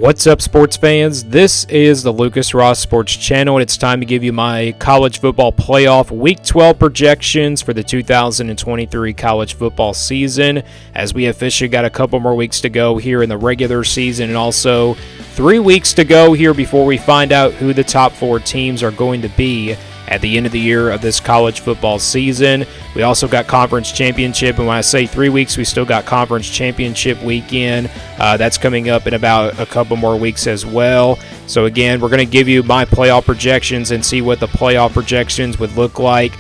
What's up, sports fans? This is the Lucas Ross Sports Channel, and it's time to give you my college football playoff Week 12 projections for the 2023 college football season, as we officially got a couple more weeks to go here in the regular season, and also 3 weeks to go here before we find out who the top 4 teams are going to be at the end of the year of this college football season. We also got conference championship, and when I say 3 weeks, we still got conference championship weekend. That's coming up in about a couple more weeks as well. So again, we're going to give you my playoff projections and see what the playoff projections would look like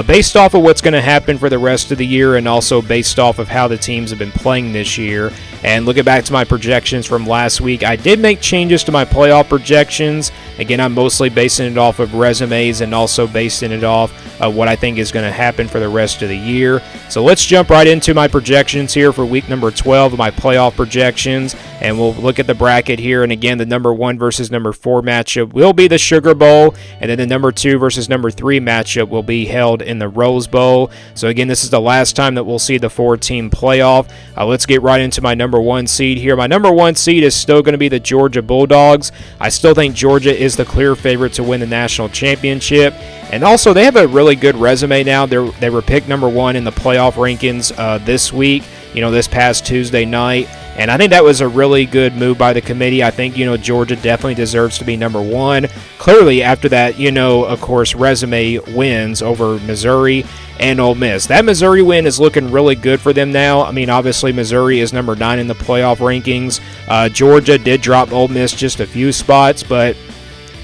based off of what's going to happen for the rest of the year, and also based off of how the teams have been playing this year. And looking back to my projections from last week, I did make changes to my playoff projections. Again, I'm mostly basing it off of resumes and also basing it off of what I think is going to happen for the rest of the year. So let's jump right into my projections here for week number 12 of my playoff projections, and we'll look at the bracket here. And again, the number 1 versus number 4 matchup will be the Sugar Bowl, and then the number 2 versus number 3 matchup will be held in the Rose Bowl. So again, this is the last time that we'll see the 4-team playoff. Let's get right into my number 1 seed here. My number 1 seed is still going to be the Georgia Bulldogs. I still think Georgia is the clear favorite to win the national championship, and also they have a really good resume now. They were picked number 1 in the playoff rankings this week, this past Tuesday night. And I think that was a really good move by the committee. I think, Georgia definitely deserves to be number 1. Clearly, after that, of course, resume wins over Missouri and Ole Miss. That Missouri win is looking really good for them now. I mean, obviously, Missouri is number 9 in the playoff rankings. Georgia did drop Ole Miss just a few spots, but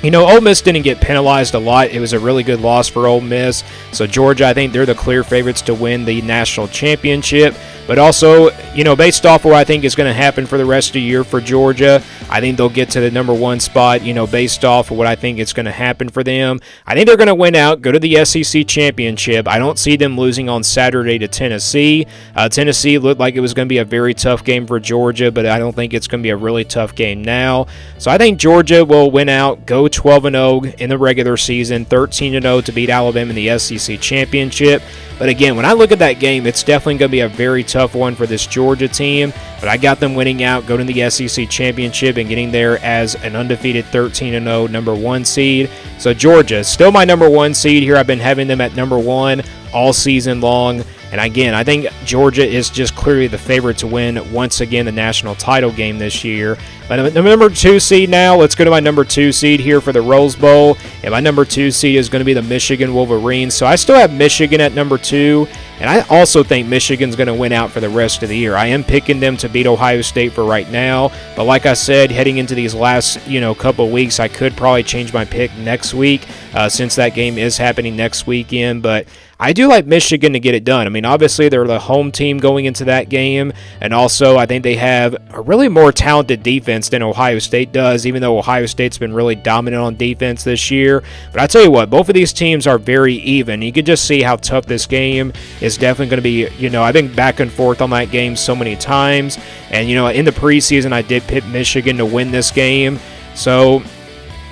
Ole Miss didn't get penalized a lot. It was a really good loss for Ole Miss. So Georgia, I think they're the clear favorites to win the national championship. But also, based off what I think is going to happen for the rest of the year for Georgia, I think they'll get to the number 1 spot, based off of what I think is going to happen for them. I think they're going to win out, go to the SEC championship. I don't see them losing on Saturday to Tennessee. Tennessee looked like it was going to be a very tough game for Georgia, but I don't think it's going to be a really tough game now. So I think Georgia will win out, go 12-0 in the regular season, 13-0 to beat Alabama in the SEC championship. But again, when I look at that game, it's definitely going to be a very tough one for this Georgia team. But I got them winning out, going to the SEC championship, and getting there as an undefeated 13-0 number 1 seed. So Georgia is still my number 1 seed here. I've been having them at number 1 all season long. And again, I think Georgia is just clearly the favorite to win, once again, the national title game this year. But the number 2 seed now, let's go to my number 2 seed here for the Rose Bowl. And my number 2 seed is going to be the Michigan Wolverines. So I still have Michigan at number 2. And I also think Michigan's going to win out for the rest of the year. I am picking them to beat Ohio State for right now. But like I said, heading into these last, couple weeks, I could probably change my pick next week since that game is happening next weekend. But I do like Michigan to get it done. I mean, obviously, they're the home team going into that game. And also, I think they have a really more talented defense than Ohio State does, even though Ohio State's been really dominant on defense this year. But I tell you what, both of these teams are very even. You can just see how tough this game is definitely going to be. I've been back and forth on that game so many times. And, in the preseason, I did pick Michigan to win this game. So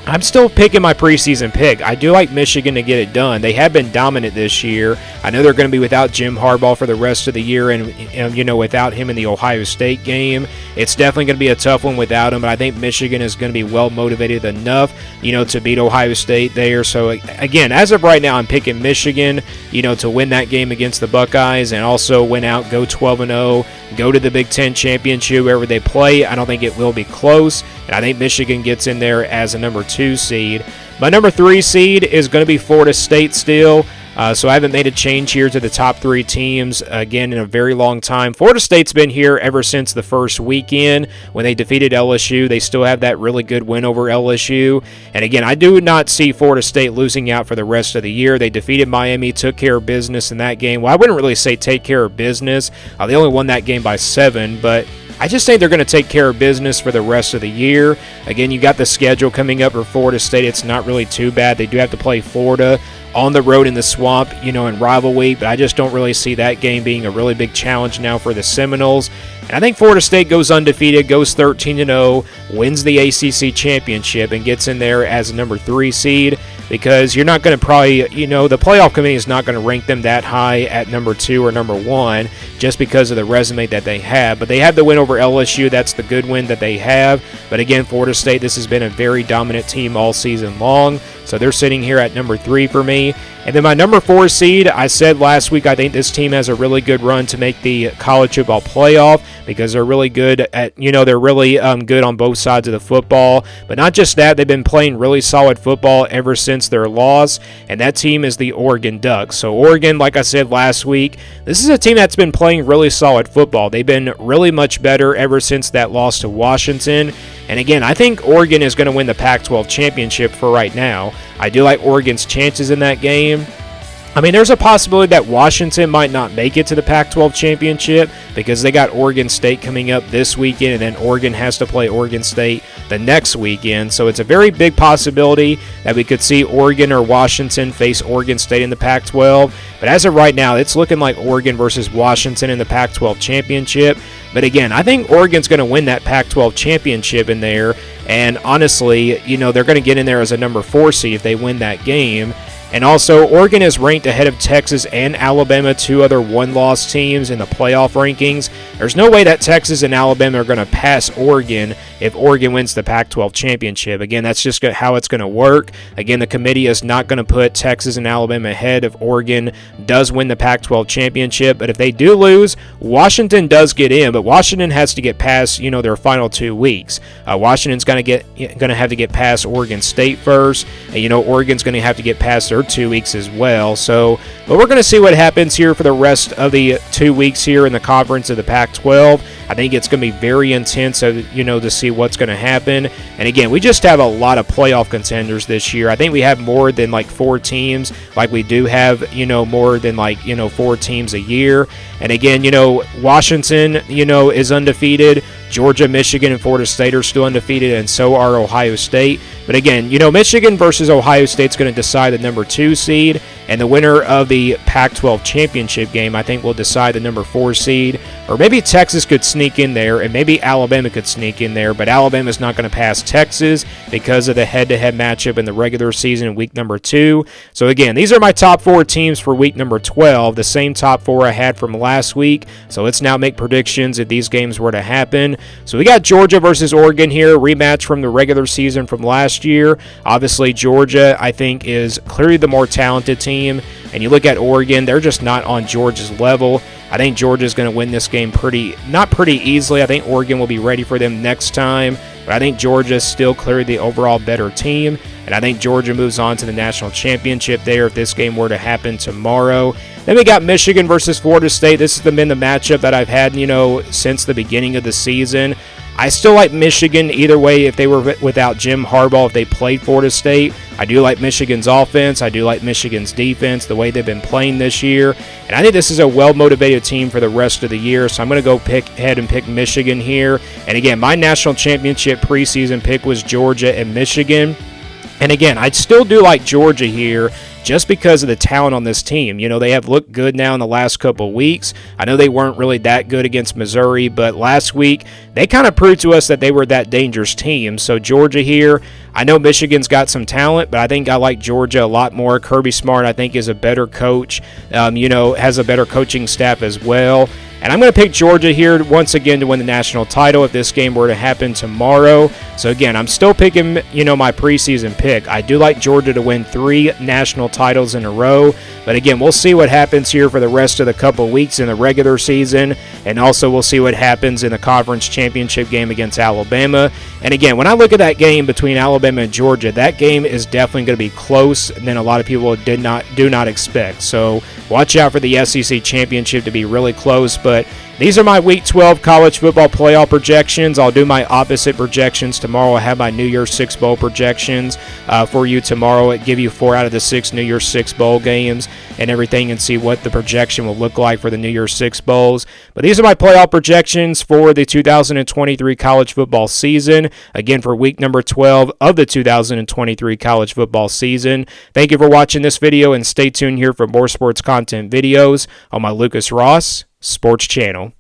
I'm still picking my preseason pick. I do like Michigan to get it done. They have been dominant this year. I know they're going to be without Jim Harbaugh for the rest of the year, and without him in the Ohio State game, it's definitely going to be a tough one without him. But I think Michigan is going to be well motivated enough, to beat Ohio State there. So again, as of right now, I'm picking Michigan, to win that game against the Buckeyes, and also win out, go 12-0, go to the Big Ten championship wherever they play. I don't think it will be close, and I think Michigan gets in there as a number 2 seed. My number 3 seed is going to be Florida State still. So I haven't made a change here to the top 3 teams, again, in a very long time. Florida State's been here ever since the first weekend when they defeated LSU. They still have that really good win over LSU. And again, I do not see Florida State losing out for the rest of the year. They defeated Miami, took care of business in that game. Well, I wouldn't really say take care of business. They only won that game by 7, but I just think they're going to take care of business for the rest of the year. Again, you got the schedule coming up for Florida State. It's not really too bad. They do have to play Florida on the road in the Swamp, in rivalry, but I just don't really see that game being a really big challenge now for the Seminoles. And I think Florida State goes undefeated, goes 13-0, wins the ACC championship, and gets in there as a number 3 seed. because you're not going to probably, the playoff committee is not going to rank them that high at number 2 or number 1 just because of the resume that they have. But they have the win over LSU. That's the good win that they have. But again, Florida State, this has been a very dominant team all season long. So they're sitting here at number 3 for me. And then my number 4 seed, I said last week, I think this team has a really good run to make the college football playoff because they're really good at, they're really good on both sides of the football. But not just that, they've been playing really solid football ever since their loss, and that team is the Oregon Ducks. So Oregon, like I said last week, this is a team that's been playing really solid football. They've been really much better ever since that loss to Washington. And again, I think Oregon is going to win the Pac-12 championship for right now. I do like Oregon's chances in that game. I mean, there's a possibility that Washington might not make it to the Pac-12 championship because they got Oregon State coming up this weekend, and then Oregon has to play Oregon State the next weekend. So it's a very big possibility that we could see Oregon or Washington face Oregon State in the Pac-12. But as of right now, it's looking like Oregon versus Washington in the Pac-12 championship. But again, I think Oregon's going to win that Pac-12 championship in there. And honestly, they're going to get in there as a number 4 seed if they win that game. And also, Oregon is ranked ahead of Texas and Alabama, 2 other one-loss teams in the playoff rankings. There's no way that Texas and Alabama are going to pass Oregon if Oregon wins the Pac-12 championship. Again, that's just how it's going to work. Again, the committee is not going to put Texas and Alabama ahead if Oregon does win the Pac-12 championship. But if they do lose, Washington does get in, but Washington has to get past, their final 2 weeks. Washington's going to have to get past Oregon State first, and Oregon's going to have to get past their 2 weeks as well. But we're going to see what happens here for the rest of the 2 weeks here in the conference of the Pac-12. I think it's going to be very intense, to see what's going to happen. And again, we just have a lot of playoff contenders this year. I think we have more than 4 teams, like we do have, more than 4 teams a year. And again, Washington, is undefeated. Georgia, Michigan, and Florida State are still undefeated, and so are Ohio State. But again, Michigan versus Ohio State is going to decide the number 2 seed, and the winner of the Pac-12 championship game, I think, will decide the number 4 seed. Or maybe Texas could sneak in there, and maybe Alabama could sneak in there, but Alabama's not going to pass Texas because of the head-to-head matchup in the regular season in week number 2. So again, these are my top 4 teams for week number 12, the same top 4 I had from last week. So let's now make predictions if these games were to happen. So we got Georgia versus Oregon here, rematch from the regular season from last year. Obviously, Georgia, I think, is clearly the more talented team. And you look at Oregon, they're just not on Georgia's level. I think Georgia's going to win this game not pretty easily. I think Oregon will be ready for them next time. But I think Georgia is still clearly the overall better team. And I think Georgia moves on to the national championship there if this game were to happen tomorrow. Then we got Michigan versus Florida State. This has been the matchup that I've had, since the beginning of the season. I still like Michigan either way if they were without Jim Harbaugh, if they played Florida State. I do like Michigan's offense. I do like Michigan's defense, the way they've been playing this year. And I think this is a well-motivated team for the rest of the year, so I'm going to go ahead and pick Michigan here. And again, my national championship preseason pick was Georgia and Michigan. And again, I still do like Georgia here just because of the talent on this team. They have looked good now in the last couple of weeks. I know they weren't really that good against Missouri, but last week they kind of proved to us that they were that dangerous team. So Georgia here, I know Michigan's got some talent, but I think I like Georgia a lot more. Kirby Smart, I think, is a better coach, has a better coaching staff as well. And I'm going to pick Georgia here once again to win the national title if this game were to happen tomorrow. So again, I'm still picking, my preseason pick. I do like Georgia to win 3 national titles in a row. But again, we'll see what happens here for the rest of the couple weeks in the regular season. And also we'll see what happens in the conference championship game against Alabama. And again, when I look at that game between Alabama and Georgia, that game is definitely going to be close than a lot of people do not expect. So watch out for the SEC championship to be really close. But these are my Week 12 college football playoff projections. I'll do my opposite projections tomorrow. I have my New Year's Six Bowl projections for you tomorrow. It give you 4 out of the 6 New Year's Six Bowl games and everything, and see what the projection will look like for the New Year's Six Bowls. But these are my playoff projections for the 2023 college football season. Again, for week number 12 of the 2023 college football season. Thank you for watching this video, and stay tuned here for more sports content videos on my Lucas Ross Sports Channel.